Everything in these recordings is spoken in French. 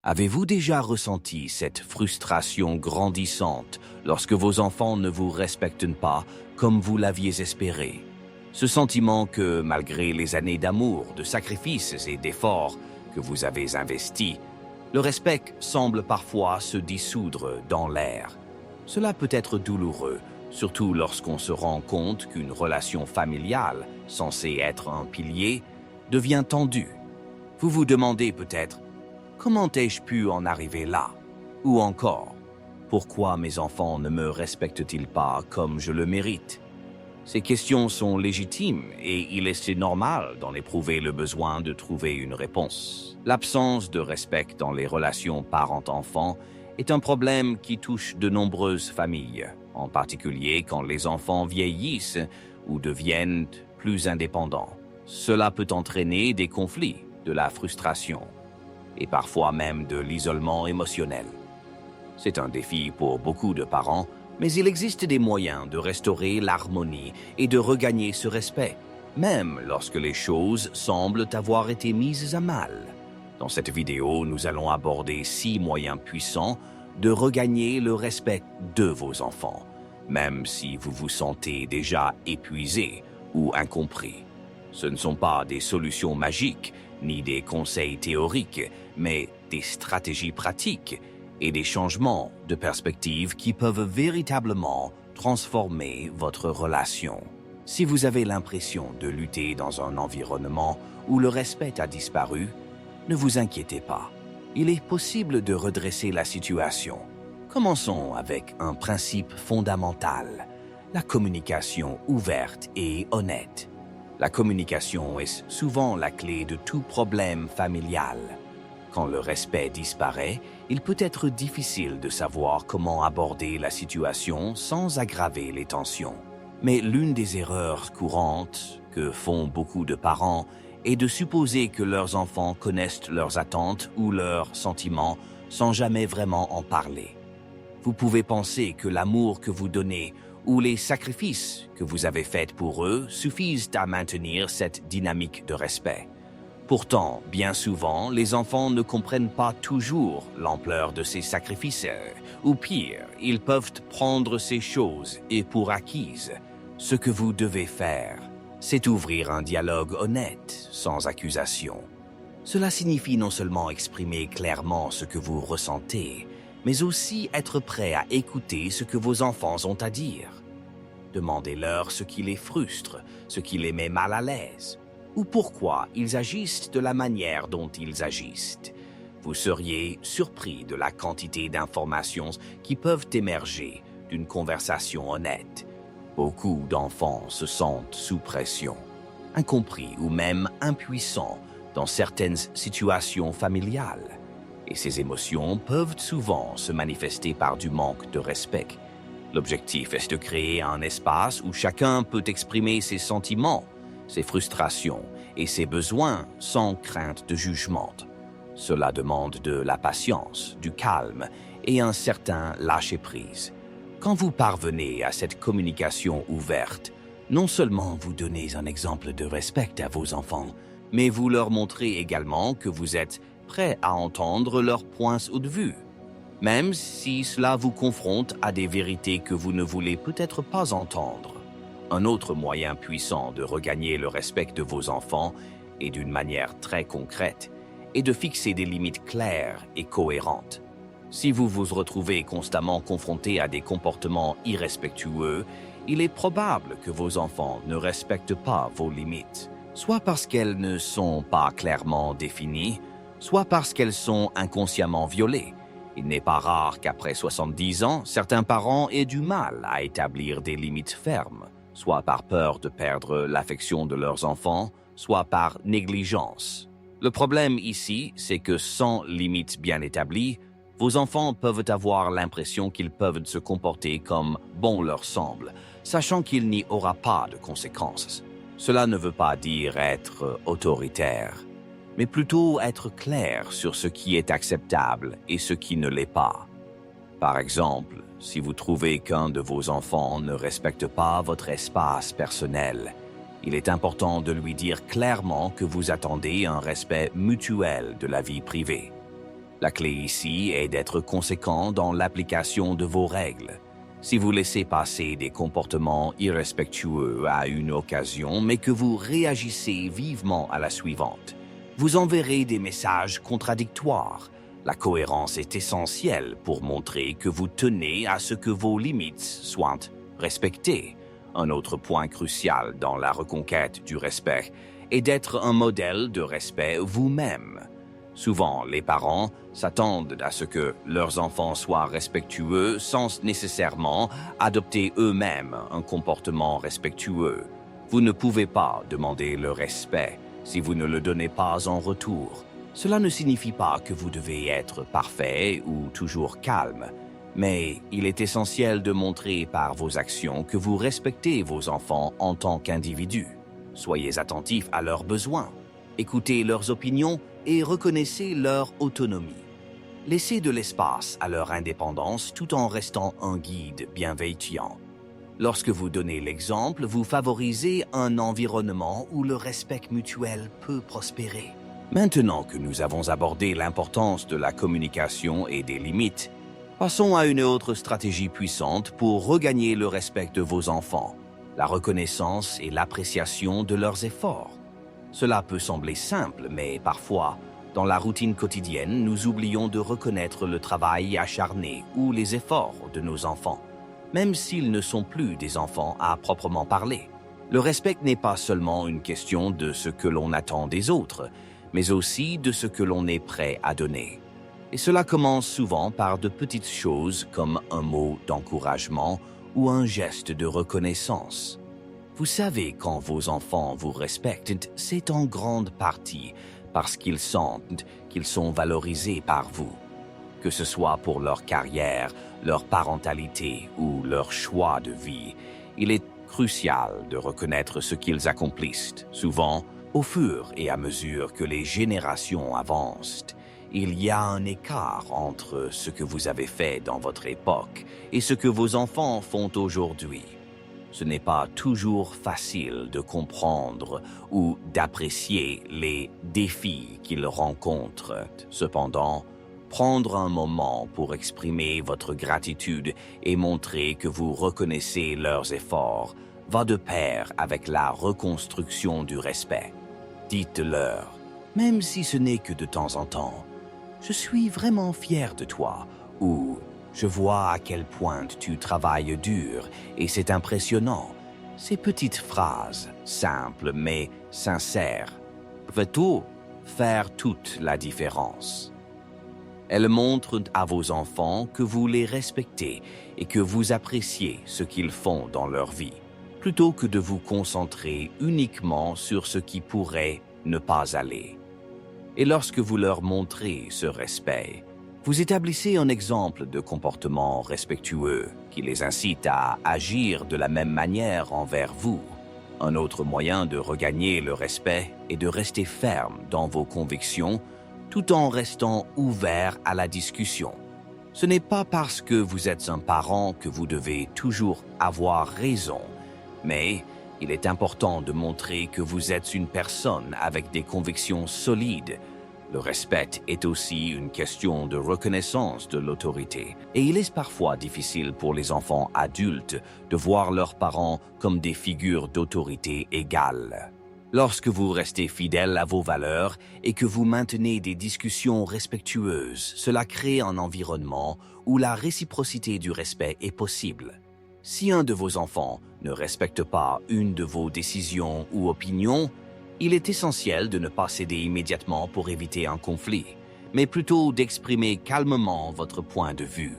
Avez-vous déjà ressenti cette frustration grandissante lorsque vos enfants ne vous respectent pas comme vous l'aviez espéré? Ce sentiment que, malgré les années d'amour, de sacrifices et d'efforts que vous avez investis, le respect semble parfois se dissoudre dans l'air. Cela peut être douloureux, surtout lorsqu'on se rend compte qu'une relation familiale, censée être un pilier, devient tendue. Vous vous demandez peut-être: comment ai-je pu en arriver là? Ou encore, pourquoi mes enfants ne me respectent-ils pas comme je le mérite? Ces questions sont légitimes et il est normal d'en éprouver le besoin de trouver une réponse. L'absence de respect dans les relations parent-enfant est un problème qui touche de nombreuses familles, en particulier quand les enfants vieillissent ou deviennent plus indépendants. Cela peut entraîner des conflits, de la frustration et parfois même de l'isolement émotionnel. C'est un défi pour beaucoup de parents, mais il existe des moyens de restaurer l'harmonie et de regagner ce respect, même lorsque les choses semblent avoir été mises à mal. Dans cette vidéo, nous allons aborder 6 moyens puissants de regagner le respect de vos enfants, même si vous vous sentez déjà épuisé ou incompris. Ce ne sont pas des solutions magiques, ni des conseils théoriques, mais des stratégies pratiques et des changements de perspective qui peuvent véritablement transformer votre relation. Si vous avez l'impression de lutter dans un environnement où le respect a disparu, ne vous inquiétez pas. Il est possible de redresser la situation. Commençons avec un principe fondamental: la communication ouverte et honnête. La communication est souvent la clé de tout problème familial. Quand le respect disparaît, il peut être difficile de savoir comment aborder la situation sans aggraver les tensions. Mais l'une des erreurs courantes que font beaucoup de parents est de supposer que leurs enfants connaissent leurs attentes ou leurs sentiments sans jamais vraiment en parler. Vous pouvez penser que l'amour que vous donnez ou les sacrifices que vous avez faits pour eux suffisent à maintenir cette dynamique de respect. Pourtant, bien souvent, les enfants ne comprennent pas toujours l'ampleur de ces sacrifices, ou pire, ils peuvent prendre ces choses et pour acquises. Ce que vous devez faire, c'est ouvrir un dialogue honnête, sans accusation. Cela signifie non seulement exprimer clairement ce que vous ressentez, mais aussi être prêt à écouter ce que vos enfants ont à dire. Demandez-leur ce qui les frustre, ce qui les met mal à l'aise, ou pourquoi ils agissent de la manière dont ils agissent. Vous seriez surpris de la quantité d'informations qui peuvent émerger d'une conversation honnête. Beaucoup d'enfants se sentent sous pression, incompris ou même impuissants dans certaines situations familiales. Et ces émotions peuvent souvent se manifester par du manque de respect. L'objectif est de créer un espace où chacun peut exprimer ses sentiments, ses frustrations et ses besoins sans crainte de jugement. Cela demande de la patience, du calme et un certain lâcher-prise. Quand vous parvenez à cette communication ouverte, non seulement vous donnez un exemple de respect à vos enfants, mais vous leur montrez également que vous êtes prêt à entendre leurs points de vue, même si cela vous confronte à des vérités que vous ne voulez peut-être pas entendre. Un autre moyen puissant de regagner le respect de vos enfants, et d'une manière très concrète, est de fixer des limites claires et cohérentes. Si vous vous retrouvez constamment confronté à des comportements irrespectueux, il est probable que vos enfants ne respectent pas vos limites, soit parce qu'elles ne sont pas clairement définies, soit parce qu'elles sont inconsciemment violées. Il n'est pas rare qu'après 70 ans, certains parents aient du mal à établir des limites fermes, soit par peur de perdre l'affection de leurs enfants, soit par négligence. Le problème ici, c'est que sans limites bien établies, vos enfants peuvent avoir l'impression qu'ils peuvent se comporter comme bon leur semble, sachant qu'il n'y aura pas de conséquences. Cela ne veut pas dire être autoritaire, mais plutôt être clair sur ce qui est acceptable et ce qui ne l'est pas. Par exemple, si vous trouvez qu'un de vos enfants ne respecte pas votre espace personnel, il est important de lui dire clairement que vous attendez un respect mutuel de la vie privée. La clé ici est d'être conséquent dans l'application de vos règles. Si vous laissez passer des comportements irrespectueux à une occasion, mais que vous réagissez vivement à la suivante, vous enverrez des messages contradictoires. La cohérence est essentielle pour montrer que vous tenez à ce que vos limites soient respectées. Un autre point crucial dans la reconquête du respect est d'être un modèle de respect vous-même. Souvent, les parents s'attendent à ce que leurs enfants soient respectueux sans nécessairement adopter eux-mêmes un comportement respectueux. Vous ne pouvez pas demander le respect si vous ne le donnez pas en retour. Cela ne signifie pas que vous devez être parfait ou toujours calme, mais il est essentiel de montrer par vos actions que vous respectez vos enfants en tant qu'individus. Soyez attentifs à leurs besoins, écoutez leurs opinions et reconnaissez leur autonomie. Laissez de l'espace à leur indépendance tout en restant un guide bienveillant. Lorsque vous donnez l'exemple, vous favorisez un environnement où le respect mutuel peut prospérer. Maintenant que nous avons abordé l'importance de la communication et des limites, passons à une autre stratégie puissante pour regagner le respect de vos enfants, la reconnaissance et l'appréciation de leurs efforts. Cela peut sembler simple, mais parfois, dans la routine quotidienne, nous oublions de reconnaître le travail acharné ou les efforts de nos enfants, même s'ils ne sont plus des enfants à proprement parler. Le respect n'est pas seulement une question de ce que l'on attend des autres, mais aussi de ce que l'on est prêt à donner. Et cela commence souvent par de petites choses comme un mot d'encouragement ou un geste de reconnaissance. Vous savez, quand vos enfants vous respectent, c'est en grande partie parce qu'ils sentent qu'ils sont valorisés par vous. Que ce soit pour leur carrière, leur parentalité ou leur choix de vie, il est crucial de reconnaître ce qu'ils accomplissent. Souvent, au fur et à mesure que les générations avancent, il y a un écart entre ce que vous avez fait dans votre époque et ce que vos enfants font aujourd'hui. Ce n'est pas toujours facile de comprendre ou d'apprécier les défis qu'ils rencontrent. Cependant, prendre un moment pour exprimer votre gratitude et montrer que vous reconnaissez leurs efforts va de pair avec la reconstruction du respect. Dites-leur, même si ce n'est que de temps en temps, « Je suis vraiment fier de toi » ou « Je vois à quel point tu travailles dur et c'est impressionnant ». Ces petites phrases, simples mais sincères, peuvent faire toute la différence. Elles montrent à vos enfants que vous les respectez et que vous appréciez ce qu'ils font dans leur vie, plutôt que de vous concentrer uniquement sur ce qui pourrait ne pas aller. Et lorsque vous leur montrez ce respect, vous établissez un exemple de comportement respectueux qui les incite à agir de la même manière envers vous. Un autre moyen de regagner le respect est de rester ferme dans vos convictions tout en restant ouvert à la discussion. Ce n'est pas parce que vous êtes un parent que vous devez toujours avoir raison, mais il est important de montrer que vous êtes une personne avec des convictions solides. Le respect est aussi une question de reconnaissance de l'autorité, et il est parfois difficile pour les enfants adultes de voir leurs parents comme des figures d'autorité égales. Lorsque vous restez fidèle à vos valeurs et que vous maintenez des discussions respectueuses, cela crée un environnement où la réciprocité du respect est possible. Si un de vos enfants ne respecte pas une de vos décisions ou opinions, il est essentiel de ne pas céder immédiatement pour éviter un conflit, mais plutôt d'exprimer calmement votre point de vue.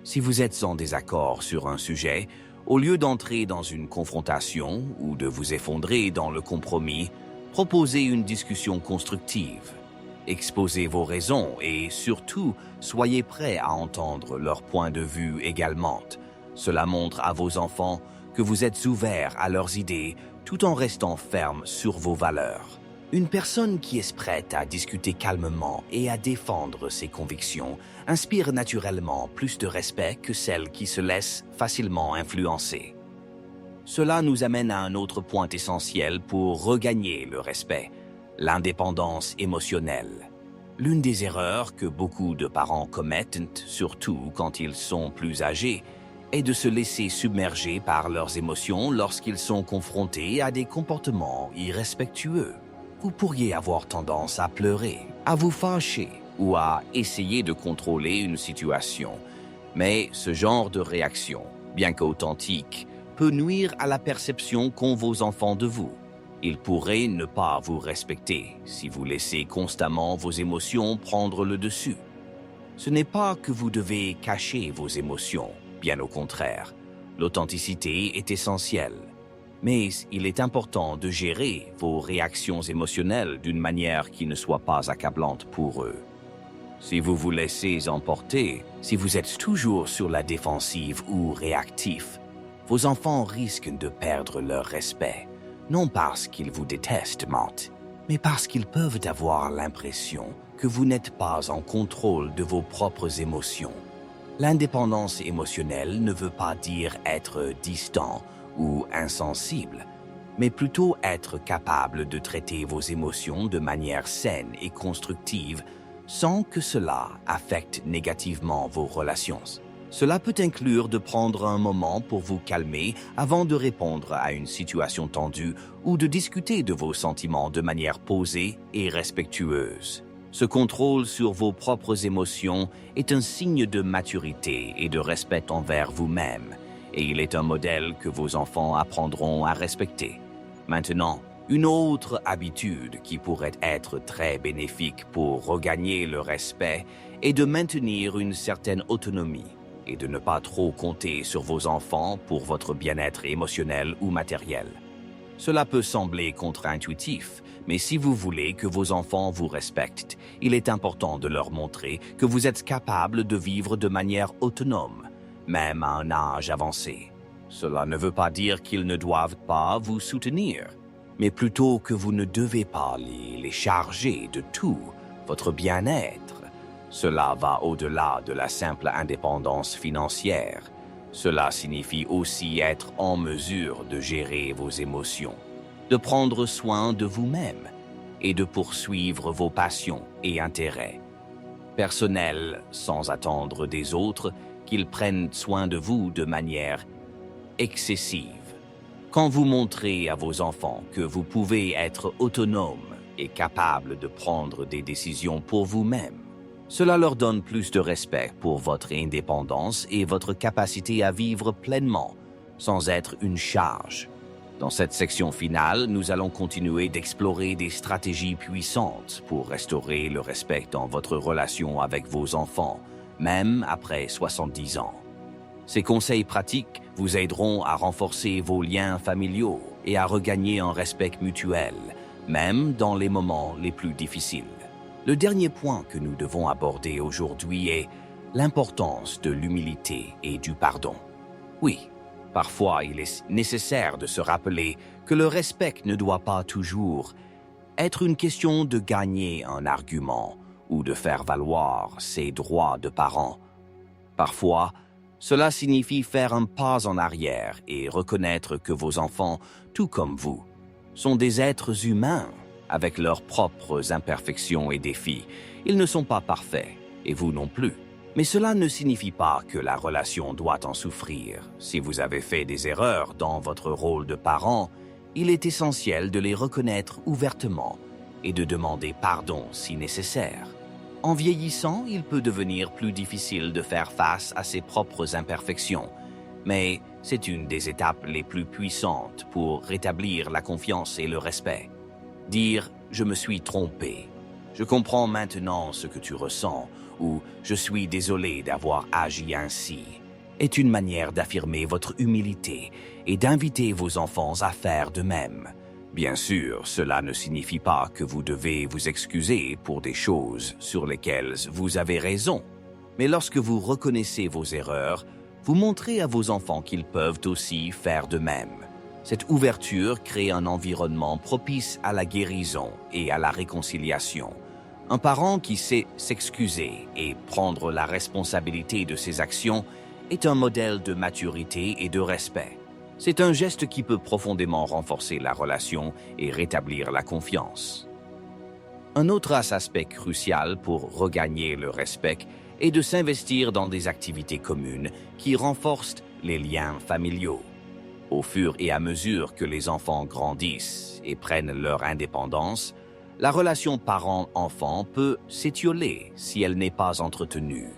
Si vous êtes en désaccord sur un sujet, au lieu d'entrer dans une confrontation ou de vous effondrer dans le compromis, proposez une discussion constructive. Exposez vos raisons et surtout, soyez prêts à entendre leur point de vue également. Cela montre à vos enfants que vous êtes ouverts à leurs idées tout en restant ferme sur vos valeurs. Une personne qui est prête à discuter calmement et à défendre ses convictions inspire naturellement plus de respect que celle qui se laisse facilement influencer. Cela nous amène à un autre point essentiel pour regagner le respect, l'indépendance émotionnelle. L'une des erreurs que beaucoup de parents commettent, surtout quand ils sont plus âgés, est de se laisser submerger par leurs émotions lorsqu'ils sont confrontés à des comportements irrespectueux. Vous pourriez avoir tendance à pleurer, à vous fâcher ou à essayer de contrôler une situation. Mais ce genre de réaction, bien qu'authentique, peut nuire à la perception qu'ont vos enfants de vous. Ils pourraient ne pas vous respecter si vous laissez constamment vos émotions prendre le dessus. Ce n'est pas que vous devez cacher vos émotions, bien au contraire. L'authenticité est essentielle. Mais il est important de gérer vos réactions émotionnelles d'une manière qui ne soit pas accablante pour eux. Si vous vous laissez emporter, si vous êtes toujours sur la défensive ou réactif, vos enfants risquent de perdre leur respect, non parce qu'ils vous détestent, mais parce qu'ils peuvent avoir l'impression que vous n'êtes pas en contrôle de vos propres émotions. L'indépendance émotionnelle ne veut pas dire être distant ou insensible, mais plutôt être capable de traiter vos émotions de manière saine et constructive sans que cela affecte négativement vos relations. Cela peut inclure de prendre un moment pour vous calmer avant de répondre à une situation tendue ou de discuter de vos sentiments de manière posée et respectueuse. Ce contrôle sur vos propres émotions est un signe de maturité et de respect envers vous-même, et il est un modèle que vos enfants apprendront à respecter. Maintenant, une autre habitude qui pourrait être très bénéfique pour regagner le respect est de maintenir une certaine autonomie et de ne pas trop compter sur vos enfants pour votre bien-être émotionnel ou matériel. Cela peut sembler contre-intuitif, mais si vous voulez que vos enfants vous respectent, il est important de leur montrer que vous êtes capable de vivre de manière autonome, même à un âge avancé. Cela ne veut pas dire qu'ils ne doivent pas vous soutenir, mais plutôt que vous ne devez pas les charger de tout votre bien-être. Cela va au-delà de la simple indépendance financière. Cela signifie aussi être en mesure de gérer vos émotions, de prendre soin de vous-même et de poursuivre vos passions et intérêts personnels sans attendre des autres qu'ils prennent soin de vous de manière excessive. Quand vous montrez à vos enfants que vous pouvez être autonome et capable de prendre des décisions pour vous-même, cela leur donne plus de respect pour votre indépendance et votre capacité à vivre pleinement, sans être une charge. Dans cette section finale, nous allons continuer d'explorer des stratégies puissantes pour restaurer le respect dans votre relation avec vos enfants, même après 70 ans. Ces conseils pratiques vous aideront à renforcer vos liens familiaux et à regagner un respect mutuel, même dans les moments les plus difficiles. Le dernier point que nous devons aborder aujourd'hui est l'importance de l'humilité et du pardon. Oui, parfois il est nécessaire de se rappeler que le respect ne doit pas toujours être une question de gagner un argument ou de faire valoir ses droits de parent. Parfois, cela signifie faire un pas en arrière et reconnaître que vos enfants, tout comme vous, sont des êtres humains avec leurs propres imperfections et défis. Ils ne sont pas parfaits, et vous non plus. Mais cela ne signifie pas que la relation doit en souffrir. Si vous avez fait des erreurs dans votre rôle de parent, il est essentiel de les reconnaître ouvertement et de demander pardon si nécessaire. En vieillissant, il peut devenir plus difficile de faire face à ses propres imperfections, mais c'est une des étapes les plus puissantes pour rétablir la confiance et le respect. Dire « je me suis trompé »,« je comprends maintenant ce que tu ressens » ou « je suis désolé d'avoir agi ainsi » est une manière d'affirmer votre humilité et d'inviter vos enfants à faire de même. Bien sûr, cela ne signifie pas que vous devez vous excuser pour des choses sur lesquelles vous avez raison. Mais lorsque vous reconnaissez vos erreurs, vous montrez à vos enfants qu'ils peuvent aussi faire de même. Cette ouverture crée un environnement propice à la guérison et à la réconciliation. Un parent qui sait s'excuser et prendre la responsabilité de ses actions est un modèle de maturité et de respect. C'est un geste qui peut profondément renforcer la relation et rétablir la confiance. Un autre aspect crucial pour regagner le respect est de s'investir dans des activités communes qui renforcent les liens familiaux. Au fur et à mesure que les enfants grandissent et prennent leur indépendance, la relation parent-enfant peut s'étioler si elle n'est pas entretenue.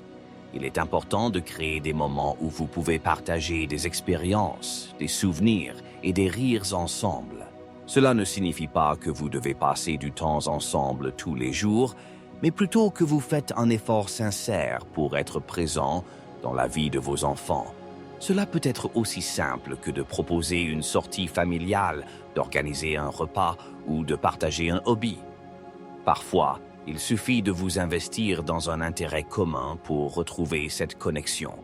Il est important de créer des moments où vous pouvez partager des expériences, des souvenirs et des rires ensemble. Cela ne signifie pas que vous devez passer du temps ensemble tous les jours, mais plutôt que vous faites un effort sincère pour être présent dans la vie de vos enfants. Cela peut être aussi simple que de proposer une sortie familiale, d'organiser un repas ou de partager un hobby. Parfois, il suffit de vous investir dans un intérêt commun pour retrouver cette connexion.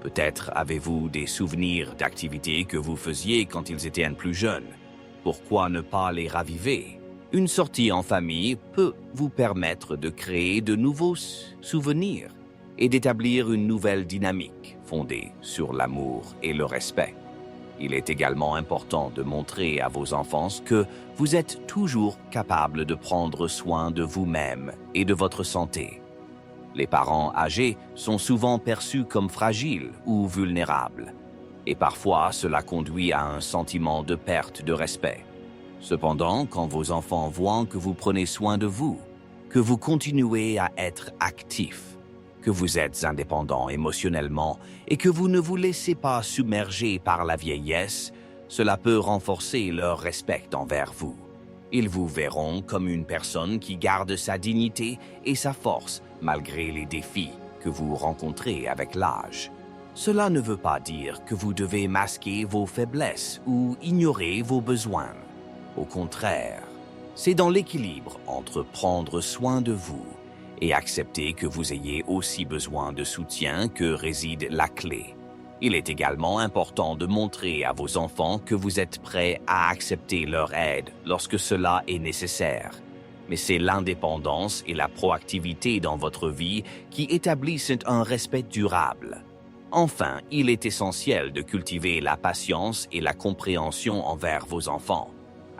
Peut-être avez-vous des souvenirs d'activités que vous faisiez quand ils étaient plus jeunes. Pourquoi ne pas les raviver? Une sortie en famille peut vous permettre de créer de nouveaux souvenirs et d'établir une nouvelle dynamique fondée sur l'amour et le respect. Il est également important de montrer à vos enfants que vous êtes toujours capable de prendre soin de vous-même et de votre santé. Les parents âgés sont souvent perçus comme fragiles ou vulnérables, et parfois cela conduit à un sentiment de perte de respect. Cependant, quand vos enfants voient que vous prenez soin de vous, que vous continuez à être actif, que vous êtes indépendant émotionnellement et que vous ne vous laissez pas submerger par la vieillesse, cela peut renforcer leur respect envers vous. Ils vous verront comme une personne qui garde sa dignité et sa force malgré les défis que vous rencontrez avec l'âge. Cela ne veut pas dire que vous devez masquer vos faiblesses ou ignorer vos besoins. Au contraire, c'est dans l'équilibre entre prendre soin de vous et accepter que vous ayez aussi besoin de soutien que réside la clé. Il est également important de montrer à vos enfants que vous êtes prêts à accepter leur aide lorsque cela est nécessaire. Mais c'est l'indépendance et la proactivité dans votre vie qui établissent un respect durable. Enfin, il est essentiel de cultiver la patience et la compréhension envers vos enfants.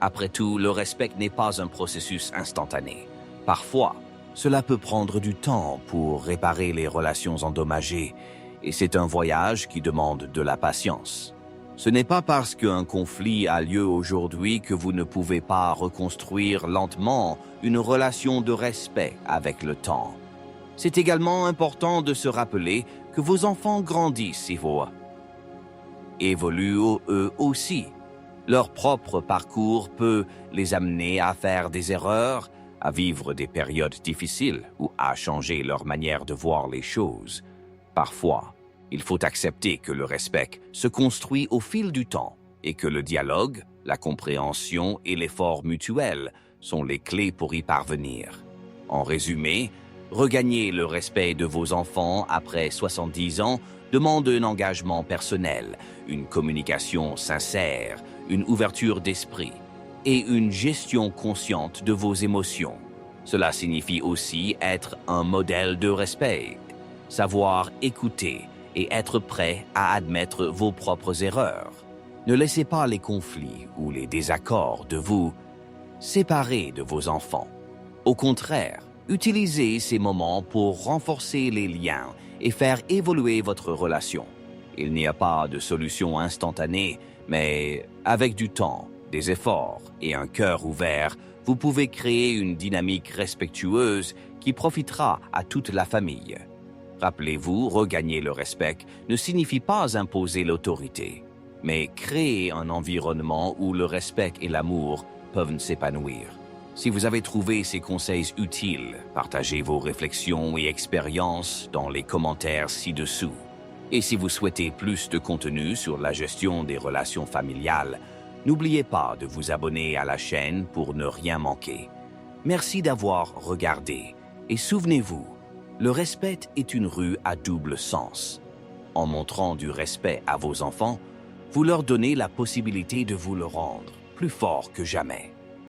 Après tout, le respect n'est pas un processus instantané. Parfois, cela peut prendre du temps pour réparer les relations endommagées, et c'est un voyage qui demande de la patience. Ce n'est pas parce qu'un conflit a lieu aujourd'hui que vous ne pouvez pas reconstruire lentement une relation de respect avec le temps. C'est également important de se rappeler que vos enfants grandissent et évoluent eux aussi. Leur propre parcours peut les amener à faire des erreurs, à vivre des périodes difficiles ou à changer leur manière de voir les choses. Parfois, il faut accepter que le respect se construit au fil du temps et que le dialogue, la compréhension et l'effort mutuel sont les clés pour y parvenir. En résumé, regagner le respect de vos enfants après 70 ans demande un engagement personnel, une communication sincère, une ouverture d'esprit et une gestion consciente de vos émotions. Cela signifie aussi être un modèle de respect, savoir écouter et être prêt à admettre vos propres erreurs. Ne laissez pas les conflits ou les désaccords de vous séparer de vos enfants. Au contraire, utilisez ces moments pour renforcer les liens et faire évoluer votre relation. Il n'y a pas de solution instantanée, mais avec du temps, des efforts et un cœur ouvert, vous pouvez créer une dynamique respectueuse qui profitera à toute la famille. Rappelez-vous, regagner le respect ne signifie pas imposer l'autorité, mais créer un environnement où le respect et l'amour peuvent s'épanouir. Si vous avez trouvé ces conseils utiles, partagez vos réflexions et expériences dans les commentaires ci-dessous. Et si vous souhaitez plus de contenu sur la gestion des relations familiales, n'oubliez pas de vous abonner à la chaîne pour ne rien manquer. Merci d'avoir regardé et souvenez-vous, le respect est une rue à double sens. En montrant du respect à vos enfants, vous leur donnez la possibilité de vous le rendre plus fort que jamais.